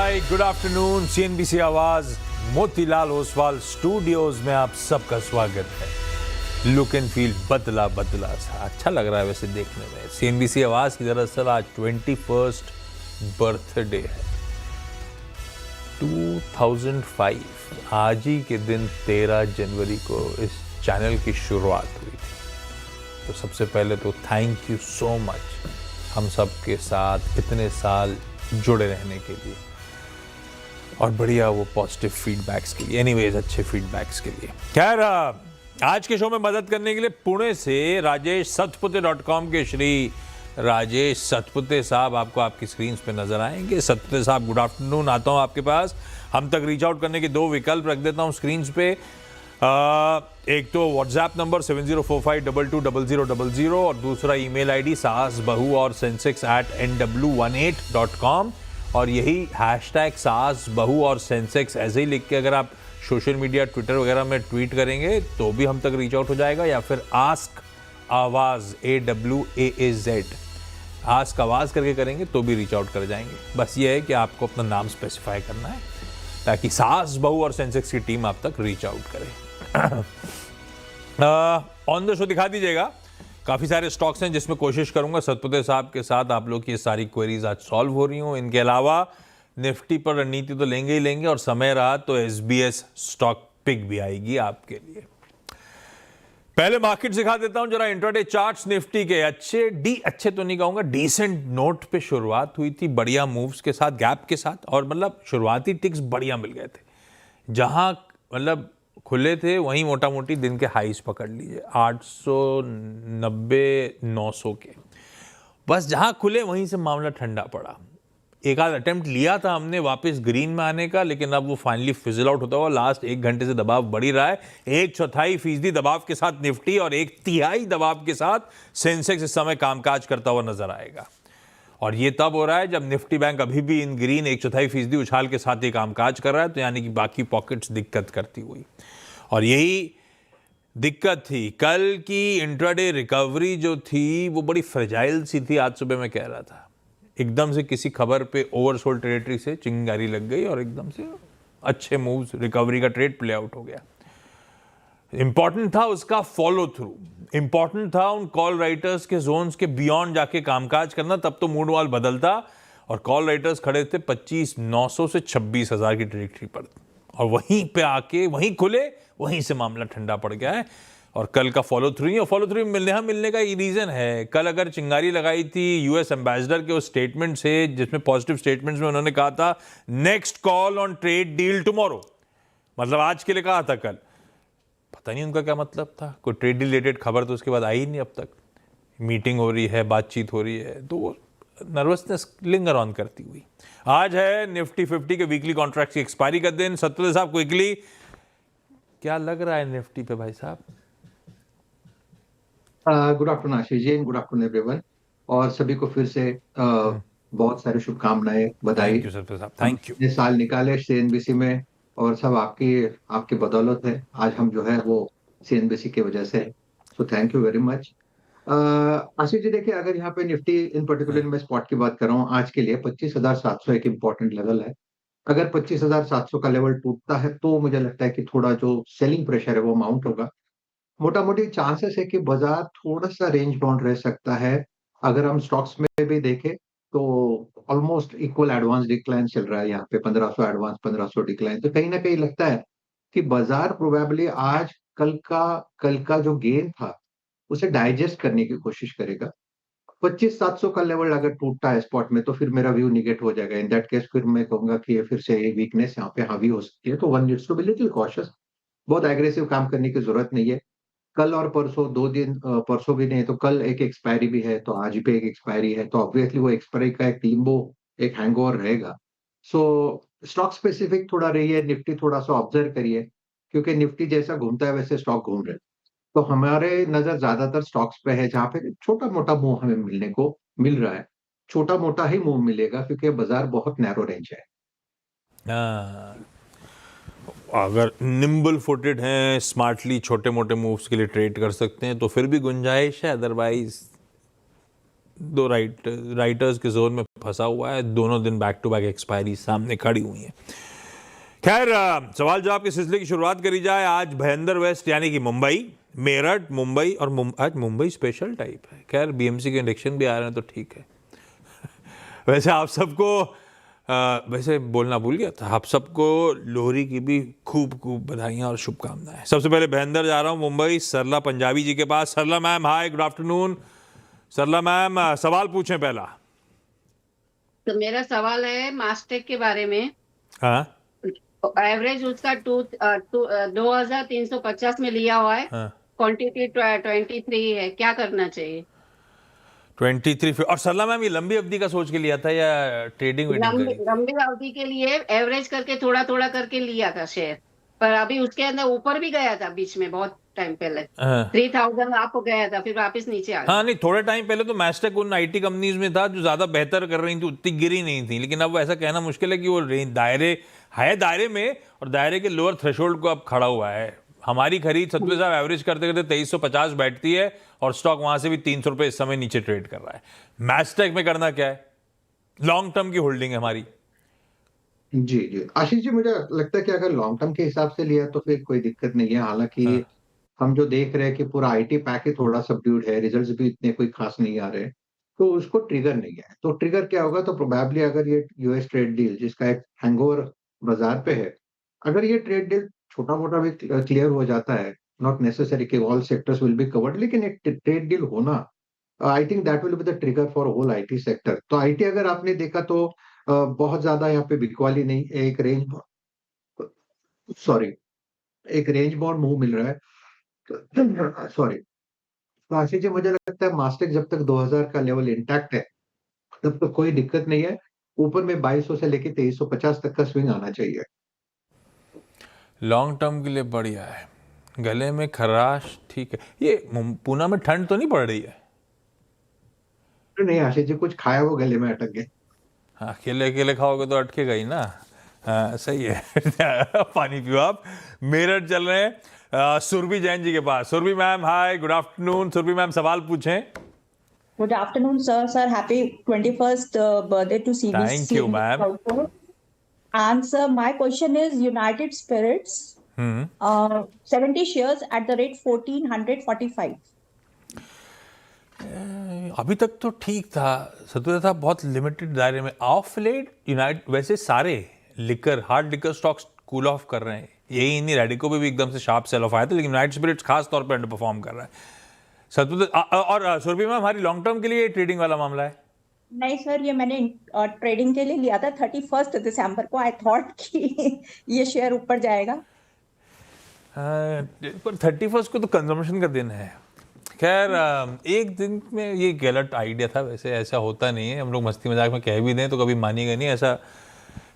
हाय, good afternoon. CNBC आवाज Motilal Oswal studios में आप सबका स्वागत है। लुक एंड फील बदला बदला सा अच्छा लग रहा है वैसे देखने में। सीएनबीसी आवाज की दरअसल आज 21st बर्थडे है। 2005 आज ही के दिन 13 जनवरी को इस चैनल की शुरुआत हुई थी। तो सबसे पहले तो थैंक यू सो मच हम सब के साथ इतने साल जुड़े रहने के लिए और बढ़िया वो पॉजिटिव फीडबैक्स के लिए, एनीवेज अच्छे फीडबैक्स के लिए। खैर, आज के शो में मदद करने के लिए पुणे से राजेश सतपुते.com के श्री राजेश सतपुते साहब आपको आपकी स्क्रीन पे नजर आएंगे। सतपुते साहब, गुड आफ्टरनून। आता हूँ आपके पास। हम तक रीच आउट करने के दो विकल्प रख देता हूँ स्क्रीन पे। एक तो व्हाट्सएप नंबर 7045220000 और दूसरा ईमेल आईडी saasbahu और sensex@nw18.com और यही हैशटैग saasbahu और sensex ऐसे ही लिख के अगर आप सोशल मीडिया ट्विटर वगैरह में ट्वीट करेंगे तो भी हम तक रीच आउट हो जाएगा, या फिर आस्क आवाज AWAAZ आस्क आवाज करके करेंगे तो भी रीच आउट कर जाएंगे। बस ये है कि आपको अपना नाम स्पेसिफाई करना है ताकि saasbahu और sensex की टीम आप तक रीच आउट करे। ऑन द शो दिखा दीजिएगा। काफ़ी सारे स्टॉक्स हैं जिसमें कोशिश करूंगा सतपुते साहब के साथ आप लोग की ये सारी क्वेरीज आज सॉल्व हो रही हूँ। इनके अलावा निफ्टी पर रणनीति तो लेंगे ही लेंगे और समय रहा तो SBS स्टॉक पिक भी आएगी आपके लिए। पहले मार्केट दिखा देता हूं जरा। इंट्राडे चार्ट्स निफ्टी के अच्छे तो नहीं कहूंगा, डिसेंट नोट पे शुरुआत हुई थी, बढ़िया मूव्स के साथ, गैप के साथ, और मतलब शुरुआती टिक्स बढ़िया मिल गए थे। जहां मतलब खुले थे वहीं मोटा मोटी दिन के हाईस पकड़ लीजिए 890-900 के। बस जहां खुले वहीं से मामला ठंडा पड़ा। एक आध अटेम्प्ट लिया था हमने वापस ग्रीन में आने का, लेकिन अब वो फाइनली फिजल आउट होता हुआ लास्ट एक घंटे से दबाव बढ़ ही रहा है। 1/4% दबाव के साथ निफ्टी और 1/3 दबाव के साथ सेंसेक्स इस समय कामकाज करता हुआ नजर आएगा। और ये तब हो रहा है जब निफ्टी बैंक अभी भी इन ग्रीन 1/4% उछाल के साथ ही कामकाज कर रहा है, तो यानी कि बाकी पॉकेट्स दिक्कत करती हुई। और यही दिक्कत थी। कल की इंट्राडे रिकवरी जो थी वो बड़ी फ्रेजाइल सी थी। आज सुबह मैं कह रहा था एकदम से किसी खबर पे ओवरसोल्ड टेरिटरी से चिंगारी लग गई और एकदम से अच्छे मूव्स, रिकवरी का ट्रेड प्ले आउट हो गया। इंपॉर्टेंट था उसका फॉलो थ्रू, इंपॉर्टेंट था उन कॉल राइटर्स के जोन्स के बियॉन्ड जाके कामकाज करना, तब तो मूड वाल बदलता। और कॉल राइटर्स खड़े थे 25,900 से 26,000 की ट्रेजेक्टरी पर, और वहीं पे आके वहीं खुले, वहीं से मामला ठंडा पड़ गया है। और कल का फॉलो थ्रू ही, और फॉलो थ्रू मिलने का ये रीजन है। कल अगर चिंगारी लगाई थी यूएस एम्बेसडर के उस स्टेटमेंट से, जिसमें पॉजिटिव स्टेटमेंट्स में उन्होंने कहा था next call on trade deal tomorrow, मतलब आज के लिए कहा था कल। पता नहीं उनका क्या मतलब था। कोई ट्रेड रिलेटेड खबर तो उसके बाद आई ही नहीं अब तक। मीटिंग हो रही है, बातचीत हो रही है, तो वो नर्वसनेस लिंगर ऑन करती हुई। आज है निफ्टी 50 के वीकली कॉन्ट्रैक्ट की एक्सपायरी का दिन। सतपुते साहब, क्विकली क्या लग रहा है निफ्टी पे भाई साहब? Good afternoon Ashish ji, good afternoon everyone, और सभी को फिर से बहुत सारी शुभकामनाएं, बधाई। थैंक यू सतपुते साहब, थैंक यू। इतने साल निकाले सीएनबीसी में और सब आपकी बदौलत है। आज हम जो है वो सीएनबीसी की वजह से, so thank you very much. Ashish ji, देखिए, अगर यहाँ पे निफ्टी इन पर्टिकुलर में स्पॉट की बात कर रहा हूँ, आज के लिए 25,700 एक इम्पोर्टेंट लेवल है। अगर 25,700 का लेवल टूटता है तो मुझे लगता है कि थोड़ा जो सेलिंग प्रेशर है वो माउंट होगा। मोटा मोटी चांसेस है कि बाजार थोड़ा सा रेंज बाउंड रह सकता है। अगर हम स्टॉक्स में भी देखें तो ऑलमोस्ट इक्वल एडवांस डिक्लाइन चल रहा है यहाँ पे, 1500 एडवांस, 1500 डिक्लाइन। तो कहीं ना कहीं लगता है कि बाजार प्रोबेबली आज कल का जो गेन था उसे डाइजेस्ट करने की कोशिश करेगा। 25,700 का लेवल अगर टूटता है स्पॉट में तो फिर मेरा व्यू निगेट हो जाएगा। इन दैट केस फिर मैं कहूंगा कि ये फिर से एक वीकनेस यहाँ पे हावी हो सकती है। तो one needs to be little cautious. बहुत एग्रेसिव काम करने की जरूरत नहीं है। कल और परसों 2 दिन, परसों भी नहीं तो कल एक एक्सपायरी भी है, तो आज भी एक एक्सपायरी है, तो ऑब्वियसली वो एक्सपायरी का एक लिम्बो, एक हैंगओवर रहेगा। सो स्टॉक स्पेसिफिक थोड़ा रहिए, निफ्टी थोड़ा सा ऑब्जर्व करिए, क्योंकि निफ्टी जैसा घूमता है वैसे स्टॉक घूम रहे हैं। तो हमारे नजर ज्यादातर स्टॉक्स पे है जहाँ पे छोटा मोटा मूव हमें मिलने को मिल रहा है। छोटा मोटा ही मूव मिलेगा क्योंकि बाजार बहुत नैरो रेंज है। अगर निम्बल फुटेड हैं, स्मार्टली छोटे मोटे मूव्स के लिए ट्रेड कर सकते हैं तो फिर भी गुंजाइश है, अदरवाइज दो राइटर्स के जोन में फंसा हुआ है, दोनों दिन बैक टू बैक एक्सपायरी सामने खड़ी हुई है। खैर, सवाल जवाब के सिलसिले की शुरुआत करी जाए। आज भयंदर वेस्ट यानी कि मुंबई, मेरठ, मुंबई और आज मुंबई स्पेशल टाइप है। खैर, बीएमसी के इलेक्शन भी आ रहे हैं तो ठीक है। वैसे आप सबको वैसे बोलना भूल गया था, आप सबको लोहरी की भी खूब खूब बधाइयाँ और शुभकामनाएं। सबसे पहले भयंदर जा रहा हूँ मुंबई, सरला पंजाबी जी के पास। सरला मैम, हाय, गुड आफ्टरनून। सरला मैम, सवाल पूछें पहला। तो मेरा सवाल है मास्टेक के बारे में। हाँ एवरेज उसका 2350 में लिया हुआ है, हाँ, क्वांटिटी 23 है, क्या करना चाहिए? 23 और सरला मैम, ये लंबी अवधि का सोच के लिया था या ट्रेडिंग वेडिंग लंबी करी? लंबी अवधि के लिए एवरेज करके थोड़ा थोड़ा करके लिया था शेयर, पर अभी उसके अंदर ऊपर भी गया था बीच में, बहुत टाइम पहले हाँ 3000 आप गया था, फिर वापस नीचे आ गया। हाँ, नहीं, थोड़े टाइम पहले तो मैस्टेक उन आईटी कंपनीज में था जो ज्यादा बेहतर कर रही थी, उतनी गिरी नहीं थी। लेकिन अब ऐसा कहना मुश्किल है कि वो दायरे है, दायरे में और दायरे के लोअर थ्रेशोल्ड को अब खड़ा हुआ है। हमारी खरीद सतवे साहब एवरेज करते करते 2350 बैठती है और स्टॉक वहां से भी 300 रुपए इस समय नीचे ट्रेड कर रहा है। मैस्टेक में करना क्या है? लॉन्ग टर्म की होल्डिंग है हमारी। जी जी आशीष जी, मुझे लगता है कि अगर लॉन्ग टर्म के हिसाब से लिया तो फिर कोई दिक्कत नहीं है। हालांकि हाँ हम जो देख रहे हैं कि पूरा आईटी पैक ही थोड़ा सबड्यूड है, रिजल्ट्स भी इतने कोई खास नहीं आ रहे, तो उसको ट्रिगर नहीं है। तो ट्रिगर क्या होगा? तो प्रोबेबली अगर ये यूएस ट्रेड डील जिसका एक हैंगओवर बाजार पे है, अगर ये ट्रेड डील छोटा मोटा भी क्लियर हो जाता है, नॉट नेसेसरी कि all sectors will be covered, लेकिन एक ट्रेड डील होना, I think that will be the trigger for whole IT sector. तो आईटी अगर आपने देखा तो बहुत ज्यादा यहाँ पे बिकवाली नहीं, एक रेंज, सॉरी, एक रेंज बाउंड मूव मिल रहा है। सॉरी। तो आशीष जी, मुझे लगता है मास्टेक जब तक 2000 का लेवल इंटैक्ट है तब तक कोई दिक्कत नहीं है। ऊपर में 2200 से लेके 2350 तक का स्विंग आना चाहिए। लॉन्ग टर्म के लिए बढ़िया है। गले में खराश ठीक है। ये पूना में ठंड तो नहीं पड़ रही है? नहीं आशीष जी, कुछ खाया वो गले में अटक गए। हाँ, अकेले अकेले खाओगे तो अटकेगा ही ना। हाँ, सही है। पानी पियो आप। मेरठ चल रहे हैं सुरभि जैन जी के पास। Surabhi ma'am, hi, good afternoon. Surabhi ma'am, सवाल पूछें। Good afternoon, sir. Sir, happy 21st birthday to CBC. Thank you, ma'am. And sir, my question is United Spirits, 70 shares at the rate 1445. अभी तक तो ठीक था, सतुरा था बहुत लिमिटेड दायरे में। ऑफ लेट यूनाइटेड, वैसे सारे liquor, hard liquor stocks cool off कर रहे हैं। यही नहीं, रेडिको पे भी एकदम से शार्प सेल ऑफ आया था, लेकिन यूनाइटेड स्पिरिट्स खास तौर पे अंडर परफॉर्म कर रहा है। सतुरा और सुरभि मैम, हमारी लॉन्ग टर्म के लिए ट्रेडिंग वाला मामला है? नहीं सर, ये मैंने ट्रेडिंग के लिए लिया था 31 दिसंबर को। आई थॉट कि ये शेयर ऊपर जाएगा। पर 31 को तो कंजम्पशन का दिन है। खैर, एक दिन में ये गलत आइडिया था। वैसे ऐसा होता नहीं है, हम लोग मस्ती मजाक में कह भी दें तो कभी मानिएगा नहीं ऐसा,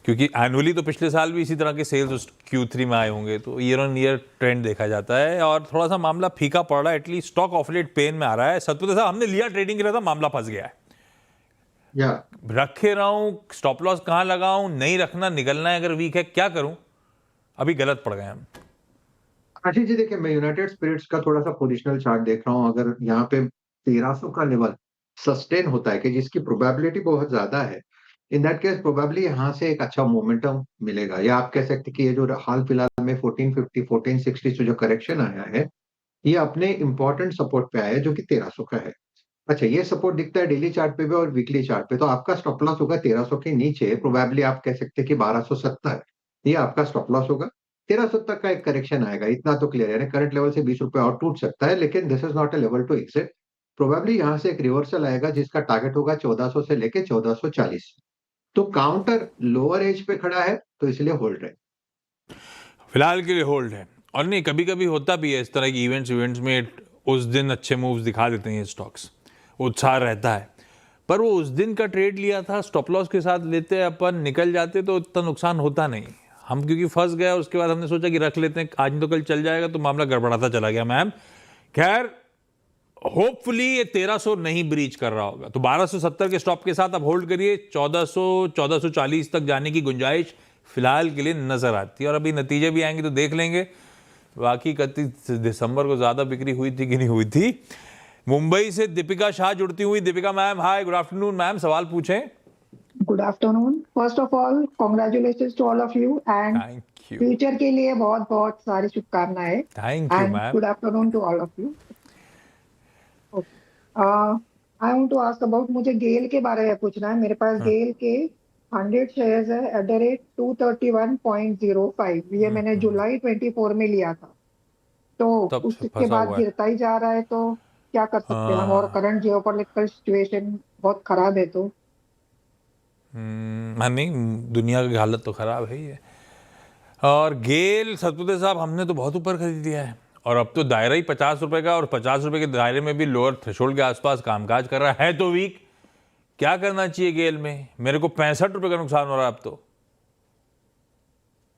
क्योंकि एनुअली तो पिछले साल भी इसी तरह के सेल्स उस Q3 में आए होंगे, तो ईयर ऑन ईयर ट्रेंड देखा जाता है। और थोड़ा सा मामला फीका पड़ रहा है, at least stock of late pain में आ रहा है। सतपुत साहब, हमने लिया ट्रेडिंग के लिए था, मामला फंस गया है। या रखे रहूं, स्टॉप लॉस कहाँ लगाऊं, नहीं रखना, निकलना है अगर वीक है, क्या करूं? अभी गलत पड़ गए हम। आशीष जी, देखिए, मैं यूनाइटेड स्पिरिट्स का थोड़ा सा पोजिशनल चार्ट देख रहा हूँ। अगर यहाँ पे 1300 का लेवल सस्टेन होता है, कि जिसकी प्रोबेबिलिटी बहुत ज्यादा है, इन दैट केस प्रोबेबली यहाँ से एक अच्छा मोमेंटम मिलेगा। या आप कह सकते हैं कि ये जो हाल फिलहाल में 1450 1460 से जो करेक्शन आया है, ये अपने इंपॉर्टेंट सपोर्ट पे आया है, जो कि 1300 का है। अच्छा, ये सपोर्ट दिखता है डेली चार्ट पे भी और वीकली चार्ट पे। तो आपका स्टॉप लॉस होगा 1300 के नीचे, प्रोबेबली आप कह सकते हैं कि 1270, ये आपका स्टॉप लॉस होगा। 1300 तक का एक करेक्शन आएगा, इतना तो क्लियर है। करंट लेवल से 20 रुपए और टूट सकता है, लेकिन this is not a level to exit. Probably यहाँ से एक रिवर्सल आएगा जिसका टारगेट होगा 1400 से लेके 1440। तो काउंटर लोअर एज पे खड़ा है, तो इसलिए होल्ड है। फिलहाल के लिए होल्ड है। और नहीं, कभी कभी होता भी है इस तरह की इवेंट्स में उस दिन अच्छे मूव्स दिखा देते हैं स्टॉक्स, उत्साह रहता है। पर वो उस दिन का ट्रेड लिया था, स्टॉप लॉस के साथ लेते अपन, निकल जाते तो इतना नुकसान होता नहीं। हम क्योंकि फंस गया, उसके बाद हमने सोचा कि रख लेते हैं, आज तो कल चल जाएगा, तो मामला गड़बड़ाता चला गया मैम। खैर, होपफुली ये 1300 नहीं ब्रीच कर रहा होगा, तो 1270 के स्टॉप के साथ अब होल्ड करिए। 1400 1440 तक जाने की गुंजाइश फिलहाल के लिए नजर आती है। और अभी नतीजे भी आएंगे तो देख लेंगे बाकी 31 दिसंबर को ज्यादा बिक्री हुई थी कि नहीं हुई थी। मुंबई से दीपिका शाह जुड़ती हुई। Deepika ma'am, hi, good afternoon ma'am, सवाल पूछें। Good afternoon. First of all congratulations to all of you and thank you, future के लिए बहुत बहुत सारी शुभकामनाएं। Thank you and ma'am. Good afternoon to all of you. I want to ask about, मुझे गेल के बारे में पूछना है। मेरे पास गेल के 100 शेयर्स है एट द रेट 231.05। ये मैंने जुलाई 24 में लिया था, तो तब से उसके फंसा बाद हुआ है। गिरता ही जा रहा है, तो क्या कर सकते हैं हम? और करंट जियोपॉलिटिकल सिचुएशन बहुत खराब है, तो हाँ, नहीं, दुनिया की हालत तो खराब है ही है। और गेल सतपुते साहब, हमने तो बहुत ऊपर खरीद दिया है, और अब तो दायरा ही 50 रुपए का, और 50 रुपए के दायरे में भी लोअर थ्रेशोल्ड के आसपास कामकाज कर रहा है, तो वीक। क्या करना चाहिए गेल में? मेरे को 65 रुपए का नुकसान हो रहा है अब तो।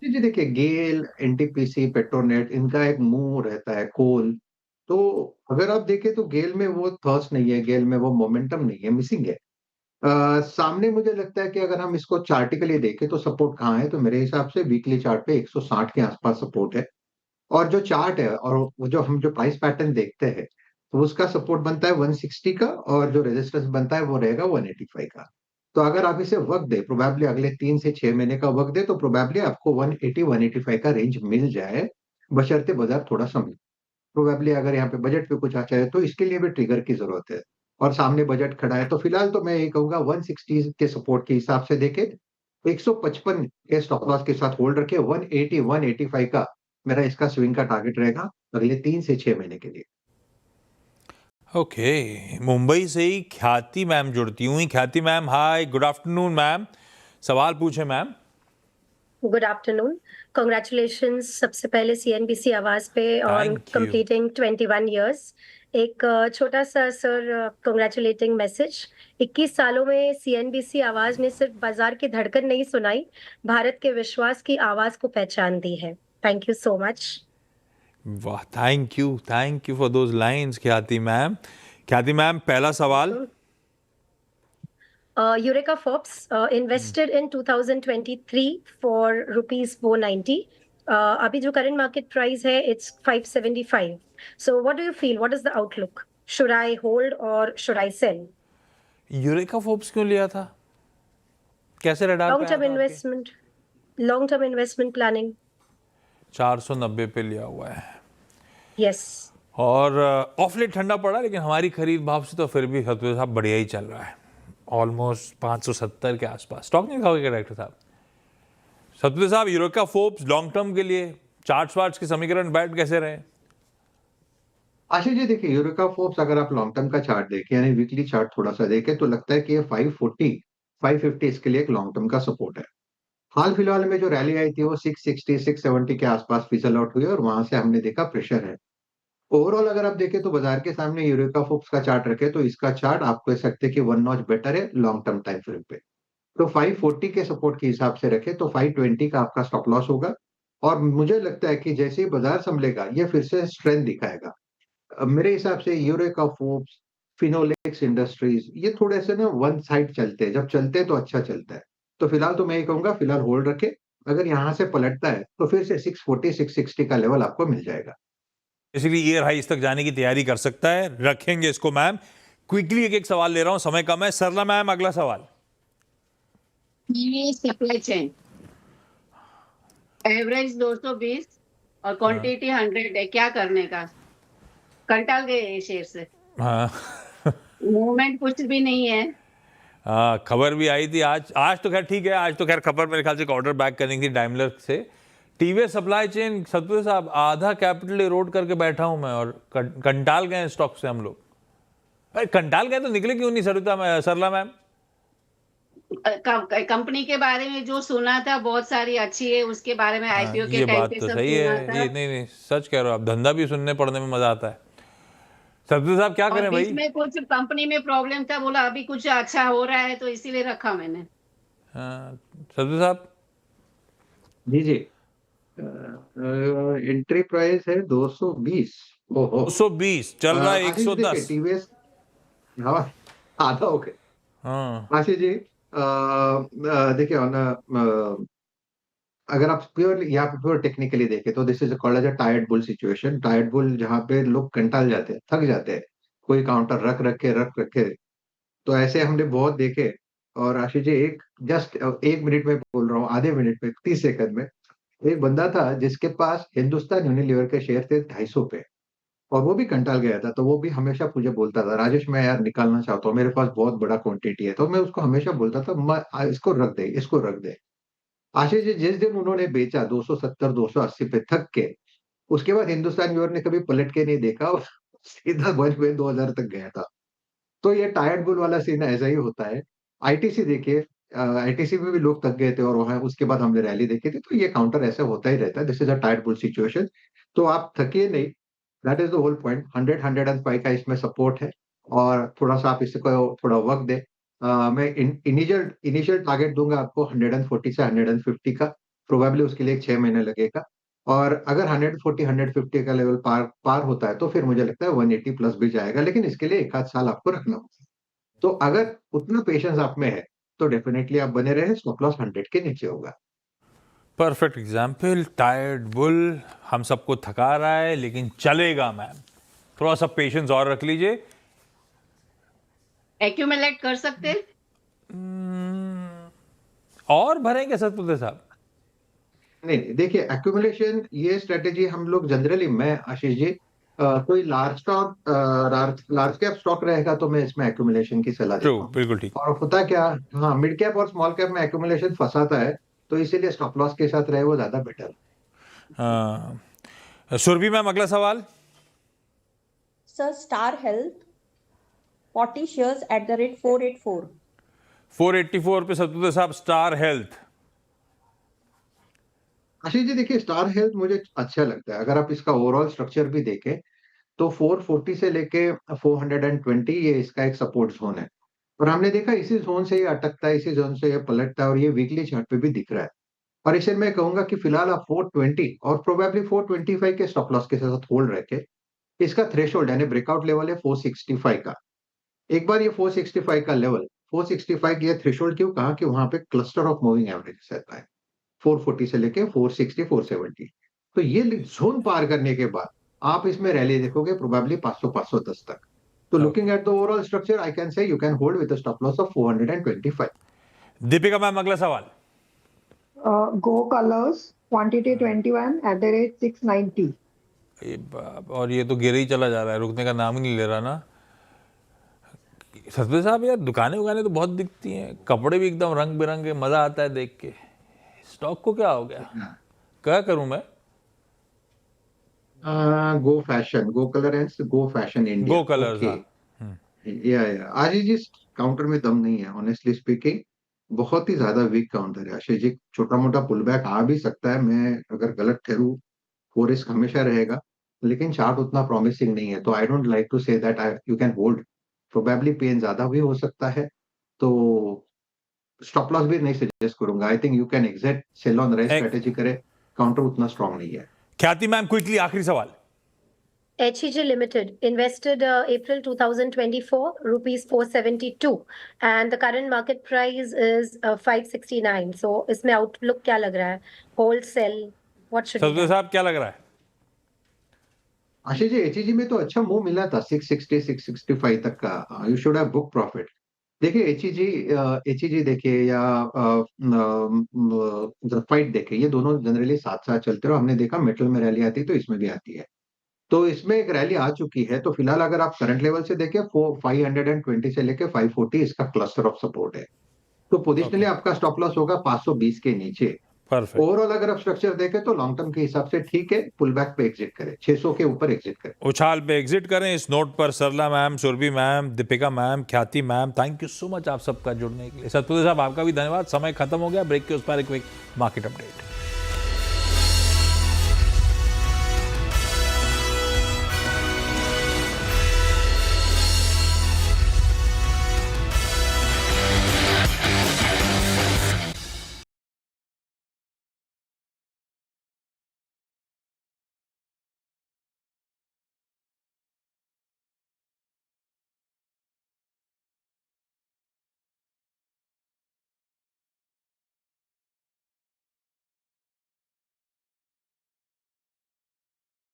जी देखिए, गेल, एनटीपीसी, पेट्रोनेट, इनका एक मुंह रहता है, कोल। तो अगर आप देखें तो गेल में वो थर्स्ट नहीं है, गेल में वो मोमेंटम नहीं है, मिसिंग है। सामने मुझे लगता है कि अगर हम इसको चार्टिकली देखें तो सपोर्ट कहाँ है, तो मेरे हिसाब से वीकली चार्ट पे 160 के आसपास सपोर्ट है। और जो चार्ट है और वो जो हम जो प्राइस पैटर्न देखते हैं, तो उसका सपोर्ट बनता है 160 का, और जो रेजिस्टेंस बनता है वो रहेगा 185 का। तो अगर आप इसे वक्त दे, प्रोबेबली अगले 3 से 6 महीने का वक्त दे, तो प्रोबेबली आपको 180 185 का रेंज मिल जाए, बशर्ते बाजार थोड़ा समझे। प्रोबेबली अगर यहाँ पे बजट पे कुछ आता है तो इसके लिए भी ट्रिगर की जरूरत है, और सामने बजट खड़ा है, तो फिलहाल तो मैं ये कहूंगा 160 के सपोर्ट के हिसाब से देखे, 155 के स्टॉप लॉस के साथ होल्ड रखे, 180 185 का मेरा इसका स्विंग का टारगेट रहेगा अगले 3 से 6 महीने के लिए। ओके, मुंबई से ही ख्याति मैम जुड़ती हुई। ख्याति ma'am, hi, good afternoon ma'am, सवाल पूछे मैम। Good afternoon. कांग्रेचुलेशंस सबसे पहले सीएनबीसी आवाज पे on Thank you. Completing 21 years. एक छोटा सा सर कांग्रेचुलेटिंग मैसेज। 21 सालों में सीएनबीसी आवाज ने सिर्फ बाजार की धड़कन नहीं सुनाई, भारत के विश्वास की आवाज को पहचान दी है। Thank you so much. वाह, thank you for those lines Khyati ma'am. Khyati ma'am, पहला सवाल। Eureka Forbes invested in 2023 for rupees 490. अभी जो current market price है, it's 575. So what do you feel? What is the outlook? Should I hold or should I sell? Eureka Forbes क्यों लिया था? कैसे radar पे Long term आया था आपके? investment, long term investment planning. 490 पे लिया हुआ है, Yes. और ऑफ लेट ठंडा पड़ा, लेकिन हमारी खरीद भाव से तो फिर भी सतपुते साहब बढ़िया ही चल रहा है, ऑलमोस्ट 570 के आसपास। स्टॉक नहीं खाओगे क्या डायरेक्टर साहब? सतपुते साहब, यूरेका फोर्ब्स लॉन्ग टर्म के लिए चार्ट्स वार्ट्स के समीकरण बैठ कैसे रहे? आशीष जी देखिए, यूरेका फोर्ब्स अगर आप लॉन्ग टर्म का चार्ट देखें, यानी वीकली चार्ट थोड़ा सा देखें, तो लगता है कि ये 540 550 इसके लिए एक लॉन्ग टर्म का सपोर्ट है। हाल फिलहाल में जो रैली आई थी वो 660 670 के आसपास फिसल आउट हुई, और वहां से हमने देखा प्रेशर है। ओवरऑल अगर आप देखें तो बाजार के सामने यूरेका फोर्ब्स का चार्ट रखे, तो इसका चार्ट आप कह सकते हैं कि 1 नॉच बेटर है लॉन्ग टर्म टाइम फ्रेम पे। तो 540 के सपोर्ट के हिसाब से रखे तो 520 का आपका स्टॉप लॉस होगा, और मुझे लगता है कि जैसे ही बाजार संभलेगा ये फिर से स्ट्रेंथ दिखाएगा। मेरे हिसाब से यूरेका फोर्ब्स, फिनोलेक्स इंडस्ट्रीज, ये थोड़े से ना वन साइड चलते हैं, जब चलते हैं तो अच्छा चलता है। तो फिलहाल तो मैं ये कहूंगा फिलहाल होल्ड रखे, अगर यहाँ से पलटता है तो फिर से 640 660 का लेवल आपको मिल जाएगा। बेसिकली ईयर हाइस तक जाने की तैयारी कर सकता है, रखेंगे इसको मैम। क्विकली एक एक सवाल ले रहा हूं, समय कम है। सरला मैम, अगला सवाल। सप्लाई चेन एवरेज 220 और क्वांटिटी 100 है, क्या करने का? कंटाल गए ये शेयर से, हाँ, मूवमेंट कुछ भी नहीं है। खबर भी आई थी आज तो खैर ठीक है, आज तो खैर खबर मेरे ख्याल से ऑर्डर बैक करनी थी डाइमलर से। टीवीएस सप्लाई चेन, सतपुते साहब, आधा कैपिटल इरोड करके बैठा हूं मैं, और कंटाल गए स्टॉक से हम लोग। अरे कंटाल गए तो निकले क्यों नहीं सरला मैम? कंपनी के बारे में जो सुना था बहुत सारी अच्छी है, उसके बारे में आईपीओ के ये टाइम बात पे तो सब सही सुना है, था। ये नहीं सच कह रहे हो आप, धंधा भी सुनने पढ़ने में मजा आता है। सतपुते साहब, क्या और करें भाई? बीच में कुछ कंपनी में प्रॉब्लम था, बोला अभी कुछ अच्छा हो रहा है तो इसीलिए रखा मैंने। सतपुते साहब, जी एंट्री प्राइस है 220। ओहो, 220 चल रहा है, आशीष जी देखिए 110। टीवीएस, हाँ आधा हो गया। हाँ, आशीष जी देखिए अगर आप प्योर यहाँ पे प्योर टेक्निकली देखें तो this is called as a tired bull situation. Tired bull जहाँ पे लोग कंटाल जाते हैं, थक जाते हैं, कोई काउंटर रख रखे। तो ऐसे हमने बहुत देखे। और आशीष जी, जस्ट 1 मिनट में बोल रहा हूँ, आधे मिनट में, 30 सेकंड में, एक बंदा था जिसके पास हिंदुस्तान यूनिलीवर के शेयर थे 250 पे, और वो भी कंटाल गया था। तो वो भी हमेशा मुझे बोलता था, राजेश मैं यार निकालना चाहता हूँ, मेरे पास बहुत बड़ा क्वांटिटी है। तो मैं उसको हमेशा बोलता था, इसको रख दे, इसको रख दे। आशीष जी, जिस दिन उन्होंने बेचा 270 280 पे थक के, उसके बाद हिंदुस्तान यूनिलीवर ने कभी पलट के नहीं देखा और सीधा 2000 तक गया था। तो ये टायर्ड बुल वाला सीन ऐसा ही होता है। आईटीसी देखिए, आईटीसी में भी लोग थक गए थे और वहां उसके बाद हमने रैली देखी थी। तो ये काउंटर ऐसा होता ही रहता है, this is a tired bull situation. तो आप थकिए नहीं, that is the whole point. 100-105 का इसमें सपोर्ट है, और थोड़ा सा आप इसको थोड़ा वक्त दे। मैं इनिशियल टारगेट दूंगा आपको 140 से 150 का, प्रोबेबली उसके लिए 6 महीने लगेगा। और अगर 140 150 का लेवल पार होता है तो फिर मुझे लगता है 180 प्लस भी जाएगा, लेकिन इसके लिए 1 आध साल आपको रखना होगा। तो अगर उतना पेशेंस आप में है तो डेफिनेटली आप बने रहे, स्टॉप लॉस 100 के नीचे होगा। परफेक्ट एग्जाम्पल, टायर्ड बुल हम सबको थका रहा है लेकिन चलेगा मैम, थोड़ा सा पेशेंस और रख लीजिए। एक्यूमुलेट कर सकते हैं। और भरेंगे सतपुत्र साहब? नहीं, देखिए, एक्यूमुलेशन ये स्ट्रेटेजी हम लोग जनरली, मैं आशीष जी, कोई लार्ज कैप स्टॉक रहेगा तो मैं इसमें एक्यूमुलेशन की सलाह देता ट्रू, हूँ। बिल्कुल ठीक। और होता क्या, हाँ, मिड कैप और स्मॉल कैप में एक्यूमुलेशन फंसाता है, तो इसीलिए स्टॉप लॉस के साथ रहे वो ज्यादा बेटर है। सुरभि मैम, अगला सवाल। Sir, Star Health, 40 shares at the rate 484. 484 पे सतपुत्र साहब, स्टार हेल्थ। आशीष जी, देखिए, स्टार हेल्थ मुझे अच्छा लगता है। अगर आप इसका ओवरऑल स्ट्रक्चर भी देखें तो 440 से लेके 420 ये इसका एक सपोर्ट जोन है, और हमने देखा इसी जोन से ये अटकता है, इसी जोन से ये पलटता है, और ये वीकली चार्ट पे भी दिख रहा है। और इसे मैं कहूंगा कि फिलहाल आप 420 और प्रोबेबली 425 के स्टॉप लॉस के साथ होल्ड रखे। इसका थ्रेशोल्ड यानी ब्रेकआउट लेवल है 465 का। एक बार ये 465 का लेवल, 465 ये थ्रेशोल्ड क्यों कहा, कि वहां पे क्लस्टर ऑफ मूविंग एवरेज रहता है 440 से लेके 460 470। तो ये जोन पार करने के बाद आप इसमें रैली देखोगे प्रोबेबली 500 510 तक। तो looking at the overall structure, I can say you can hold with a stop loss of 425। Deepika ma'am, अगला सवाल। Go Colors, quantity 21 at the rate 690. ये बाप, और ये तो गिर ही चला जा रहा है, रुकने का नाम ही नहीं ले रहा ना। सतपुत्र साहब, यार दुकानें उगाने तो बहुत दिखती हैं, कपड़े भी एकदम रंग बिरंगे, मजा आता है देख के। स्टॉक को क्या हो गया, क्या करूं मैं? Go Fashion, Go Colors and Go Fashion India, Go Colors, हाँ। या आशीष जी, काउंटर में दम नहीं है, ऑनेस्टली स्पीकिंग। बहुत ही ज्यादा वीक काउंटर है आशीष जी। छोटा मोटा पुल बैक आ भी सकता है, मैं अगर गलत ठहरूं, वो रिस्क हमेशा रहेगा, लेकिन चार्ट उतना प्रॉमिसिंग नहीं है। तो I don't like to say that you can hold, probably pain ज्यादा भी हो सकता है। तो स्टॉप लॉस भी नहीं सजेस्ट करूंगा। I think you can exit, sell on rise strategy करे, काउंटर उतना स्ट्रांग नहीं है। ख्याति मैम, क्विकली आखिरी सवाल। HEG Limited invested April 2024, rupees 472, and the current market price is 569. So इसमें outlook क्या लग रहा है? Hold, sell, what should be Satputra done? साहब, क्या लग रहा है? आशीष जी, एचईजी में तो अच्छा मूव मिला था 660 665 तक का, you should have book profit. देखिए, एचईजी देखिए या ग्रेफाइट देखिए, ये दोनों जनरली साथ साथ चलते हैं, और हमने देखा मेटल में रैली आती है तो इसमें भी आती है। तो इसमें एक रैली आ चुकी है। तो फिलहाल अगर आप करंट लेवल से देखें 520 से लेके 540 इसका क्लस्टर ऑफ सपोर्ट है। तो पोजिशनली आपका स्टॉप लॉस होगा 520 के नीचे। परफेक्ट। ओवरऑल अगर आप स्ट्रक्चर देखें तो लॉन्ग टर्म के हिसाब से ठीक है, पुल बैक पे एग्जिट करें, 600 के ऊपर एग्जिट करें, उछाल पे एग्जिट करें। इस नोट पर Sarla ma'am, Surbhi ma'am, Deepika ma'am, Khyati ma'am, thank you so much आप सबका जुड़ने के लिए। सतपुत्र साहब, आपका भी धन्यवाद। समय खत्म हो गया, ब्रेक के उस पर एक क्विक मार्केट अपडेट।